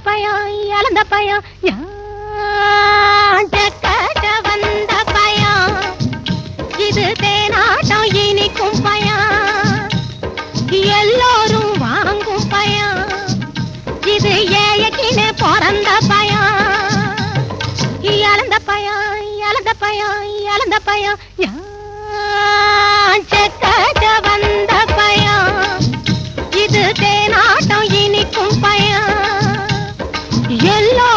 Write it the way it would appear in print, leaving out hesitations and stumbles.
பயம் இழந்த பயம் கட்ட வந்த பயம் இது தேனாட்டம் இனிக்கும் பயம் எல்லோரும் வாங்கும் பயம் இது ஏழைக்கினே பிறந்த பயம் இழந்த பயம் இழந்த பயம் இழந்த பயம் கட்ட வந்த பயம் இது தேனாட்டம் இனிக்கும் பயம் எல்லா